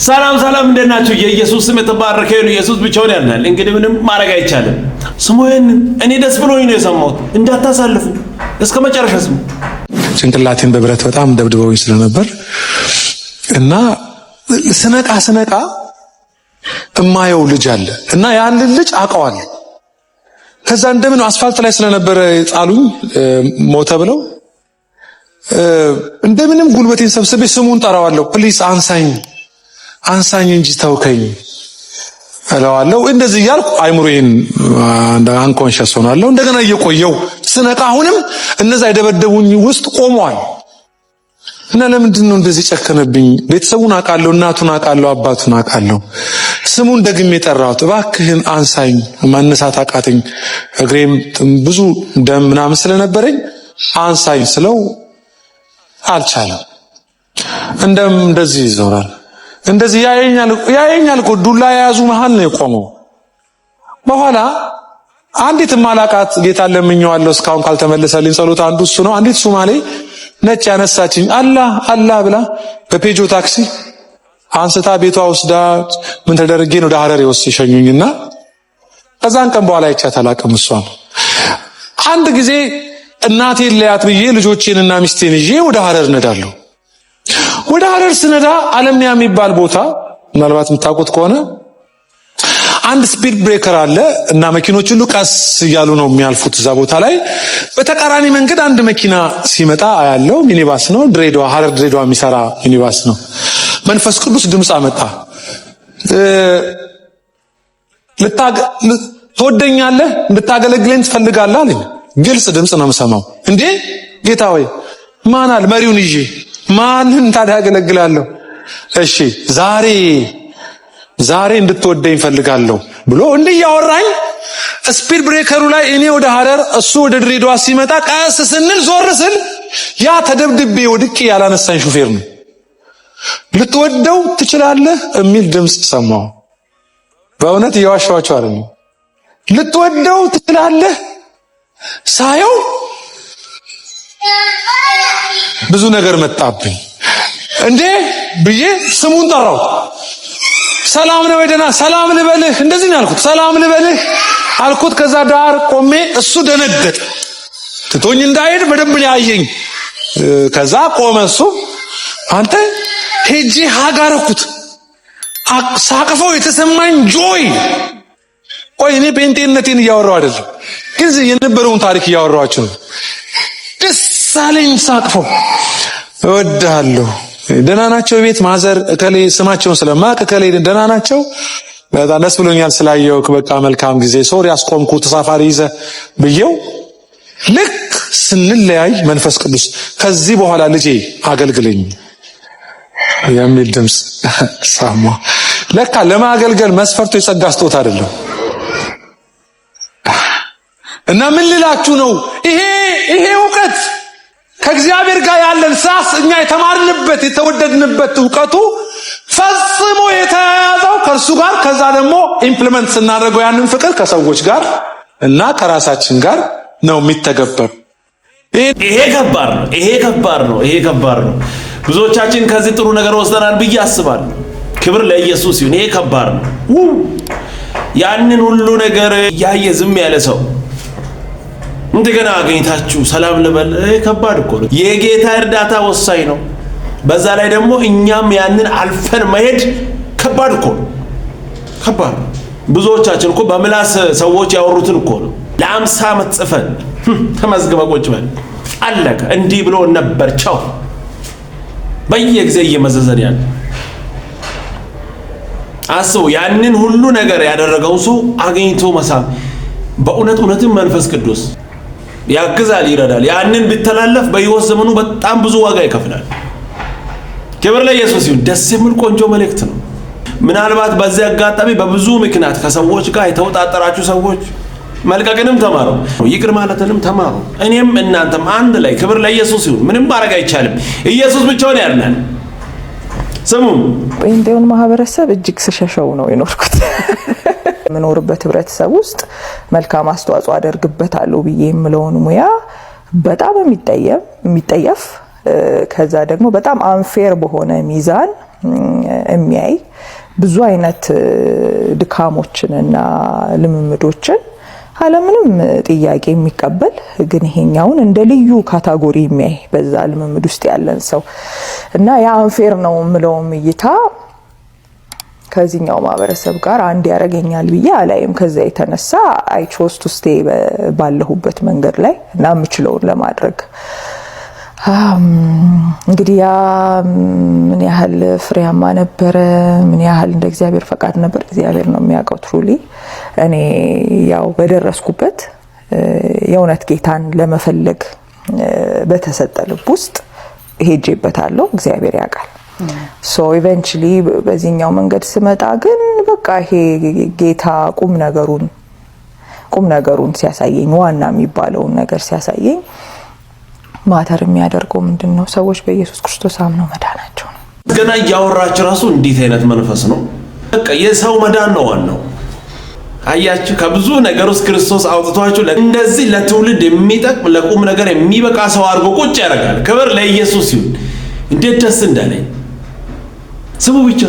ሰላም ሰላም እንደናችሁ የኢየሱስ ስም የተባረከ ይሁን። ኢየሱስ ብቻውን ያድናል። እንግዲህ ምንም ማድረግ አይቻልም። ስሙን እኔ ደስ ብሎኝ ነው የሰማሁት። እንዳታሳልፉ እስከ መጨረሻ ስሙ። ጭንቅላቴን በብረት በጣም ደብድበውኝ ስለነበር እና ስነቃ እማየው ልጅ አለ እና ያን ልጅ አውቀዋለሁ። ከዛ እንደምን አስፋልት ላይ ስለነበረ ጣሉኝ ሞተ ብለው እንደምንም ጉልበቴን ሰብስቤ ስሙን ጠራዋለሁ። ፕሊስ አንሳኝ እንጂ ተውከኝ እለዋለሁ። እንደዚህ እያልኩ አይምሮዬን አንኮንሸስ ሆናለሁ። እንደገና እየቆየው ስነቃ አሁንም እነዛ የደበደቡኝ ውስጥ ቆመዋል እና ለምንድን ነው እንደዚህ ጨከነብኝ? ቤተሰቡን አውቃለሁ፣ እናቱን አውቃለሁ፣ አባቱን አውቃለሁ። ስሙን ደግሜ ጠራሁት። እባክህን አንሳኝ። ማንሳት አቃተኝ። እግሬም ብዙ ደም ምናምን ስለነበረኝ አንሳኝ ስለው አልቻለም። እንደዚህ ይዞራል። እንደዚህ ያየኛል እኮ ዱላ የያዙ መሃል ነው የቆመው። በኋላ አንዲት ማላቃት ጌታ ለምኜዋለሁ እስካሁን ካልተመለሰልኝ ጸሎት አንዱ እሱ ነው። አንዲት ሱማሌ ነጭ ያነሳችኝ አላህ ብላ በፔጆ ታክሲ አንስታ ቤቷ ወስዳ ምን ተደረገ ነው ወደ ሐረር የወሰደኝና ከዛን ቀን በኋላ አይቻት አላቅም። እሷን አንድ ጊዜ እናቴን ለያት ብዬ ልጆቼንና ሚስቴን ይዤ ወደ ሐረር ነዳለሁ። ወደ ሐረር ስነዳ ዓለምያ የሚባል ቦታ ምናልባት የምታውቁት ከሆነ አንድ ስፒድ ብሬከር አለ እና መኪኖች ሁሉ ቀስ እያሉ ነው የሚያልፉት እዛ ቦታ ላይ። በተቃራኒ መንገድ አንድ መኪና ሲመጣ አያለው። ሚኒባስ ነው፣ ሐረር ድሬዳዋ የሚሰራ ሚኒባስ ነው። መንፈስ ቅዱስ ድምጽ አመጣ። ትወደኛለህ? እንድታገለግለኝ ትፈልጋለህ አለኝ። ግልጽ ድምጽ ነው የምሰማው። እንዴ ጌታ ሆይ ማናል መሪውን ይዤ ማንን ታዲያ ያገለግላለሁ? እሺ ዛሬ እንድትወደኝ ፈልጋለሁ ብሎ እንዲያወራኝ ስፒድ ብሬከሩ ላይ እኔ ወደ ሐረር እሱ ወደ ድሬዳዋ ሲመጣ ቀስ ስንል ዞር ስል ያ ተደብድቤ ወድቄ ያላነሳኝ ሹፌር ነው። ልትወደው ትችላለህ የሚል ድምጽ ሰማሁ። በእውነት እየዋሻኋቸው አይደለም። ልትወደው ትችላለህ ሳየው ብዙ ነገር መጣብኝ። እንዴ ብዬ ስሙን ጠራው። ሰላም ነው ወደና ሰላም ልበልህ እንደዚህ ነው ያልኩት። ሰላም ልበልህ አልኩት። ከዛ ዳር ቆሜ እሱ ደነገጠ። ትቶኝ እንዳይሄድ በደንብ ያየኝ። ከዛ ቆመ እሱ። አንተ ሄጄ ሀጋረኩት ሳቅፈው የተሰማኝ ጆይ። ቆይ እኔ ጴንጤነቴን እያወራው አይደለም፣ ግን የነበረውን ታሪክ እያወራኋችሁ ነው። ደስ አለኝ ሳቅፈው። እወድሃለሁ። ደህና ናቸው ቤት ማዘር እከሌ ስማቸውን ስለማቅ እከሌ ደህና ናቸው። በጣም ደስ ብሎኛል ስላየውክ። በቃ መልካም ጊዜ። ሶሪ አስቆምኩ ተሳፋሪ ይዘ ብየው። ልክ ስንለያይ መንፈስ ቅዱስ ከዚህ በኋላ ልጄ አገልግለኝ የሚል ድምጽ ሰማ። ለካ ለማገልገል መስፈርቱ የጸጋ ስጦታ አይደለም። እና ምን ልላችሁ ነው? ይሄ ዕውቀት ከእግዚአብሔር ጋር ያለን ሳስ እኛ የተማርንበት የተወደድንበት ዕውቀቱ ፈጽሞ የተያያዘው ከእርሱ ጋር፣ ከዛ ደግሞ ኢምፕሊመንት ስናደርገው ያንን ፍቅር ከሰዎች ጋር እና ከራሳችን ጋር ነው የሚተገበር። ይሄ ከባድ ነው። ብዙዎቻችን ከዚህ ጥሩ ነገር ወስደናል ብዬ አስባለሁ። ክብር ለኢየሱስ ይሁን። ይሄ ከባድ ነው። ያንን ሁሉ ነገር ያየ ዝም ያለ ሰው እንደገና አገኝታችሁ ሰላም ልበል ከባድ እኮ ነው። የጌታ እርዳታ ወሳኝ ነው። በዛ ላይ ደግሞ እኛም ያንን አልፈን መሄድ ከባድ እኮ ነው። ከባድ ብዙዎቻችን እኮ በምላስ ሰዎች ያወሩትን እኮ ነው ለ50 ዓመት ጽፈን ተመዝግበ ቁጭ በል አለቀ። እንዲህ ብሎ ነበር ቻው በየጊዜው እየመዘዘን ያለ አስቡ። ያንን ሁሉ ነገር ያደረገው ሰው አገኝቶ መሳም በእውነትም መንፈስ ቅዱስ ያግዛል፣ ይረዳል። ያንን ቢተላለፍ በሕይወት ዘመኑ በጣም ብዙ ዋጋ ይከፍላል። ክብር ለኢየሱስ ይሁን። ደስ የሚል ቆንጆ መልእክት ነው። ምናልባት በዚህ አጋጣሚ በብዙ ምክንያት ከሰዎች ጋር የተወጣጠራችሁ ሰዎች መልቀቅንም ተማሩ፣ ይቅር ማለትንም ተማሩ። እኔም እናንተም አንድ ላይ። ክብር ለኢየሱስ ይሁን። ምንም ማድረግ አይቻልም። ኢየሱስ ብቻውን ያድናል። ስሙ ጴንጤውን ማህበረሰብ እጅግ ስሸሸው ነው የኖርኩት። የምኖርበት ህብረተሰብ ውስጥ መልካም አስተዋጽኦ አደርግበታለሁ ብዬ የምለውን ሙያ በጣም የሚጠየፍ ከዛ ደግሞ በጣም አንፌር በሆነ ሚዛን የሚያይ ብዙ አይነት ድካሞችንና ልምምዶችን አለምንም ጥያቄ የሚቀበል ግን ይሄኛውን እንደ ልዩ ካታጎሪ የሚያይ በዛ ልምምድ ውስጥ ያለን ሰው እና ያ አንፌር ነው ምለውም እይታ ከዚህኛው ማህበረሰብ ጋር አንድ ያረጋኛል ብዬ አላይም። ከዛ የተነሳ አይ ቾዝ ቱ ስቴይ ባለሁበት መንገድ ላይ እና ምችለውን ለማድረግ እንግዲህ ያ ምን ያህል ፍሬያማ ነበር ምን ያህል እንደ እግዚአብሔር ፈቃድ ነበር እግዚአብሔር ነው የሚያውቀው። ትሩሊ እኔ ያው በደረስኩበት የእውነት ጌታን ለመፈለግ በተሰጠ ልብ ውስጥ ሄጄበታለሁ። እግዚአብሔር ያውቃል። ሶ ኢቨንቹሊ በዚህኛው መንገድ ስመጣ ግን በቃ ይሄ ጌታ ቁም ነገሩን ሲያሳየኝ ዋና የሚባለውን ነገር ሲያሳየኝ ማተር የሚያደርገው ምንድነው? ሰዎች በኢየሱስ ክርስቶስ አምነው መዳናቸው ነው። ገና ያወራችሁ ራሱ እንዴት አይነት መንፈስ ነው? በቃ የሰው መዳን ነው ዋናው። አያችሁ ከብዙ ነገር ውስጥ ክርስቶስ አውጥቷችሁ እንደዚህ ለትውልድ የሚጠቅም ለቁም ነገር የሚበቃ ሰው አድርጎ ቁጭ ያደርጋል። ክብር ለኢየሱስ ይሁን። እንዴት ደስ እንዳለኝ ስሙ ብቻ።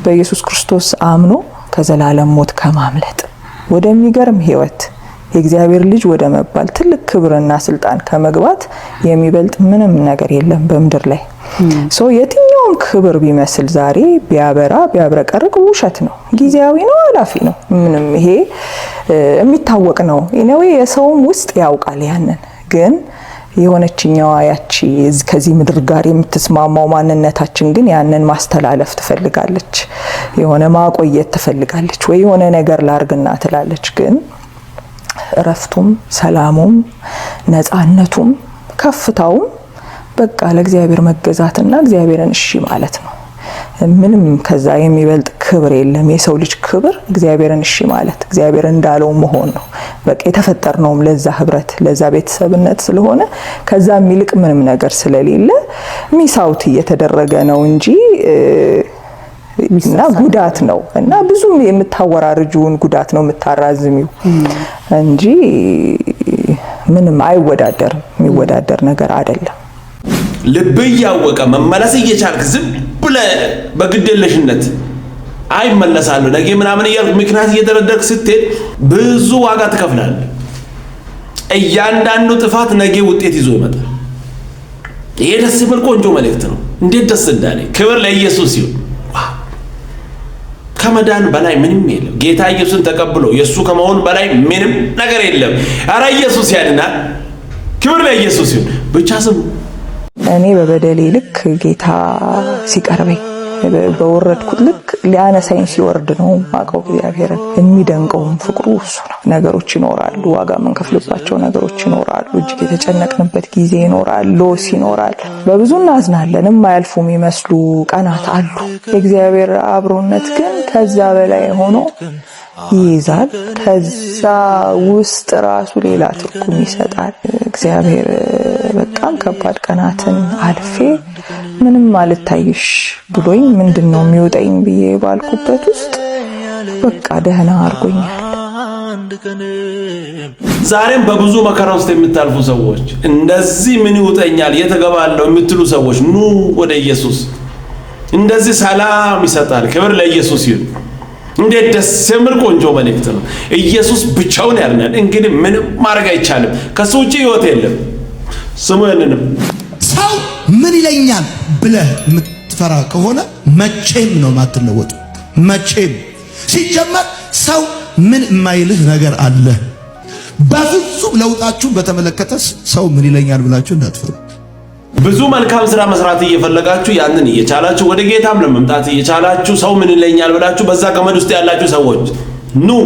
በኢየሱስ ክርስቶስ አምኖ ከዘላለም ሞት ከማምለጥ ወደሚገርም ህይወት የእግዚአብሔር ልጅ ወደ መባል ትልቅ ክብርና ስልጣን ከመግባት የሚበልጥ ምንም ነገር የለም በመድር ላይ። የትኛውም ክብር ቢመስል ዛሬ ቢያብረቀርቅ ውሸት ነው፣ ጊዜያዊ ነው፣ አላፊ ነው። ምንም ይሄ የሚታወቅ ነው። የሰውም ውስጥ ያውቃል ያንን። ግን የሆነችኛዋ ያቺ ከዚህ ምድር ጋር የምትስማማው ማንነታችን ግን ያንን ማስተላለፍ ትፈልጋለች፣ የሆነ ማቆየት ትፈልጋለች፣ ወይ የሆነ ነገር ላርግና ትላለች። ግን እረፍቱም ሰላሙም ነፃነቱም ከፍታውም በቃ ለእግዚአብሔር መገዛትና እግዚአብሔርን እሺ ማለት ነው። ምንም ከዛ የሚበልጥ ክብር የለም። የሰው ልጅ ክብር እግዚአብሔርን እሺ ማለት እግዚአብሔር እንዳለው መሆን ነው። በቃ የተፈጠርነውም ለዛ ህብረት ለዛ ቤተሰብነት ስለሆነ ከዛ የሚልቅ ምንም ነገር ስለሌለ ሚሳውት እየተደረገ ነው እንጂ እና ጉዳት ነው እና ብዙ የምታወራርጁን ጉዳት ነው የምታራዝሚው እንጂ ምንም አይወዳደርም። የሚወዳደር ነገር አይደለም። ልብ ያወቀ መመለስ እየቻልክ ዝም ብለህ በግዴለሽነት አይመለሳለሁ ነገ ምናምን እያልክ ምክንያት እየደረደርክ ስትሄድ ብዙ ዋጋ ትከፍላለህ። እያንዳንዱ ጥፋት ነገ ውጤት ይዞ ይመጣል። ይሄ ደስ የሚል ቆንጆ መልእክት ነው። እንዴት ደስ እንዳለኝ። ክብር ለኢየሱስ ይሁን። ከመዳን በላይ ምንም የለም። ጌታ ኢየሱስን ተቀብሎ የሱ ከመሆን በላይ ምንም ነገር የለም። አረ ኢየሱስ ያድናል። ክብር ለኢየሱስ ይሁን። ብቻ ስሙ። እኔ በበደሌ ልክ ጌታ ሲቀርበኝ በወረድኩት ልክ ሊያነሳኝ ሲወርድ ነው ማቀው። እግዚአብሔር የሚደንቀው ፍቅሩ እሱ ነው። ነገሮች ይኖራሉ፣ ዋጋ የምንከፍልባቸው ነገሮች ይኖራሉ፣ እጅግ የተጨነቅንበት ጊዜ ይኖራል፣ ሎስ ይኖራል። በብዙ እናዝናለን። የማያልፉ የሚመስሉ ቀናት አሉ። የእግዚአብሔር አብሮነት ግን ከዛ በላይ ሆኖ ይይዛል። ከዛ ውስጥ ራሱ ሌላ ትርጉም ይሰጣል። እግዚአብሔር በጣም ከባድ ቀናትን አልፌ ምንም አልታይሽ ብሎኝ ምንድነው የሚወጣኝ ብዬ ባልኩበት ውስጥ በቃ ደህና አርጎኛል። ዛሬም በብዙ መከራ ውስጥ የምታልፉ ሰዎች እንደዚህ ምን ይውጠኛል የተገባለው የምትሉ ሰዎች ኑ ወደ ኢየሱስ። እንደዚህ ሰላም ይሰጣል። ክብር ለኢየሱስ ይሁን። እንዴት ደስ የሚል ቆንጆ መልእክት ነው። ኢየሱስ ብቻውን ያድናል። እንግዲህ ምንም ማድረግ አይቻልም። ከሱ ውጪ ህይወት የለም። ስሙ ያንንም ሰው ምን ይለኛል ብለህ የምትፈራ ከሆነ መቼም ነው ማትለወጥ። መቼም ሲጀመር ሰው ምን የማይልህ ነገር አለ። በፍጹም ለውጣችሁ በተመለከተ ሰው ምን ይለኛል ብላችሁ እንዳትፈሩ። ብዙ መልካም ስራ መስራት እየፈለጋችሁ ያንን እየቻላችሁ ወደ ጌታም ለመምጣት እየቻላችሁ ሰው ምን ይለኛል ብላችሁ በዛ ገመድ ውስጥ ያላችሁ ሰዎች ኑ።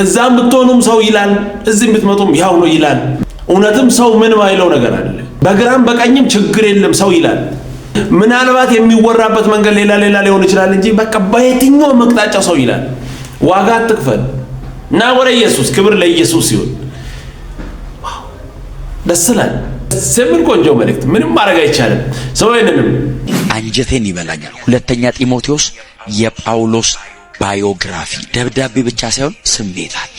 እዛም ብትሆኑም ሰው ይላል፣ እዚህም ብትመጡም ያው ነው ይላል። እውነትም ሰው ምን ማይለው ነገር አለ። በግራም በቀኝም ችግር የለም ሰው ይላል። ምናልባት የሚወራበት መንገድ ሌላ ሊሆን ይችላል እንጂ በቃ በየትኛው መቅጣጫ ሰው ይላል። ዋጋ አትክፈል እና ወደ ኢየሱስ። ክብር ለኢየሱስ ይሁን። ደስ ይላል። ሰምን ቆንጆ መልእክት። ምንም ማድረግ አይቻልም። ሰው አይነንም አንጀቴን ይበላኛል። ሁለተኛ ጢሞቴዎስ የጳውሎስ ባዮግራፊ ደብዳቤ ብቻ ሳይሆን ስሜት አለ፣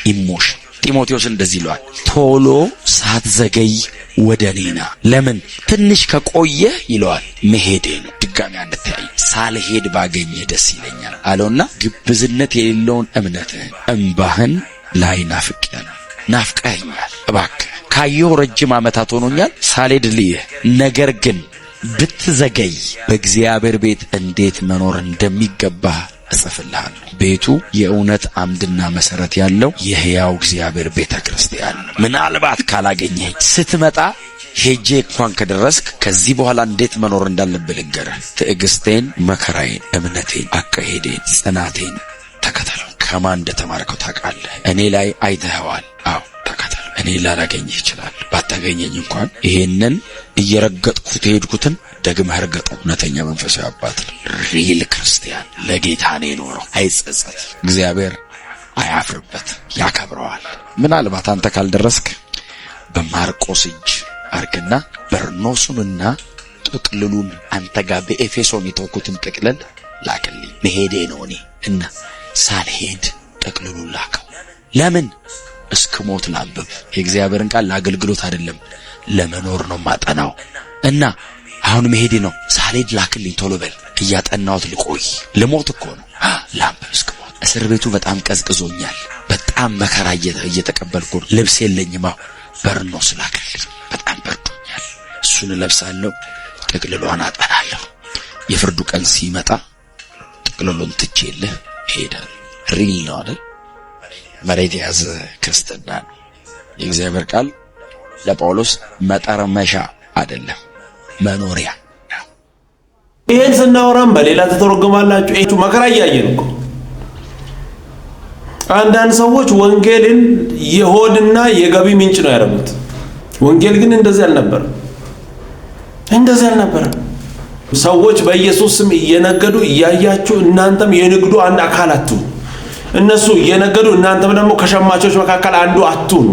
ኢሞሽን። ጢሞቴዎስ እንደዚህ ይለዋል፣ ቶሎ ሳትዘገይ ወደ እኔና ለምን ትንሽ ከቆየ ይለዋል መሄዴ ነው። ድጋሚ አንተያይ ሳልሄድ ባገኘ ደስ ይለኛል አለውና ግብዝነት የሌለውን እምነትህን እንባህን ላይ ናፍቀኸኛል እባክህ ካየሁ ረጅም ዓመታት ሆኖኛል ሳልሄድ ልይህ ነገር ግን ብትዘገይ በእግዚአብሔር ቤት እንዴት መኖር እንደሚገባ እጽፍልሃለሁ። ቤቱ የእውነት አምድና መሰረት ያለው የሕያው እግዚአብሔር ቤተክርስቲያን ነው። ምናልባት ካላገኘህ ስትመጣ ሄጄ እንኳን ከደረስክ ከዚህ በኋላ እንዴት መኖር እንዳለብህ ልንገርህ። ትዕግስቴን፣ መከራዬን፣ እምነቴን፣ አካሄዴን፣ ጽናቴን ተከተለው። ከማን እንደተማርከው ታውቃለህ። እኔ ላይ አይተኸዋል። አዎ ተከተለው። እኔ ላላገኝህ ይችላል። ባታገኘኝ እንኳን ይሄንን እየረገጥኩት የሄድኩትን ደግመህ እርገጠው። እውነተኛ መንፈሳዊ አባት ሪል ክርስቲያን ለጌታ ነው የኖረው። አይጸጸት። እግዚአብሔር አያፍርበት፣ ያከብረዋል። ምናልባት አንተ ካልደረስክ በማርቆስ እጅ አርግና በርኖሱንና ጥቅልሉን አንተ ጋር በኤፌሶን የተወኩትን ጥቅልል ላክልኝ። መሄዴ ነው እኔ እና ሳልሄድ ጥቅልሉን ላከው። ለምን እስክሞት ላንብብ። የእግዚአብሔርን ቃል ለአገልግሎት አይደለም ለመኖር ነው ማጠናው እና አሁን መሄዴ ነው። ሳልሄድ ላክልኝ ቶሎ በል። እያጠናሁት ልቆይ። ልሞት እኮ ነው። ላንብብ እስክሞት። እስር ቤቱ በጣም ቀዝቅዞኛል። በጣም መከራ እየተቀበልኩ ነው። ልብስ የለኝም። በርኖስ ላክልኝ። በጣም በርዶኛል። እሱን ለብሳለሁ። ጥቅልሏን አጠናለሁ። የፍርዱ ቀን ሲመጣ ጥቅልሉን ትቼልህ እሄዳለሁ። ሪል ነው አይደል? መሬት የያዘ ክርስትና ነው። የእግዚአብሔር ቃል ለጳውሎስ መጠርመሻ አይደለም መኖሪያ ነው። ይሄን ስናወራም በሌላ ተተረጎማላችሁ። እሱ መከራ እያየን እኮ አንዳንድ ሰዎች ወንጌልን የሆድና የገቢ ምንጭ ነው ያደረጉት። ወንጌል ግን እንደዚህ አልነበረም። ሰዎች በኢየሱስ ስም እየነገዱ እያያችሁ እናንተም የንግዱ አንድ አካል አትሁኑ። እነሱ እየነገዱ እናንተም ደግሞ ከሸማቾች መካከል አንዱ አትሁኑ።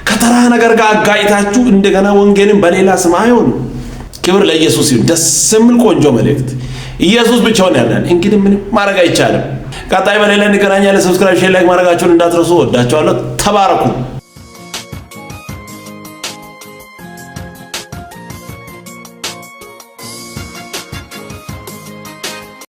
ከተራ ነገር ጋር አጋጭታችሁ እንደገና ወንጌልን በሌላ ስም አይሆኑ። ክብር ለኢየሱስ ይሁን። ደስ የሚል ቆንጆ መልእክት። ኢየሱስ ብቻውን ያድናል። እንግዲህ ምን ማድረግ አይቻልም። ቀጣይ በሌላ እንገናኛለን። ሰብስክራይብ፣ ሼር፣ ላይክ ማድረጋችሁን እንዳትረሱ። ወዳችኋለሁ። ተባረኩ።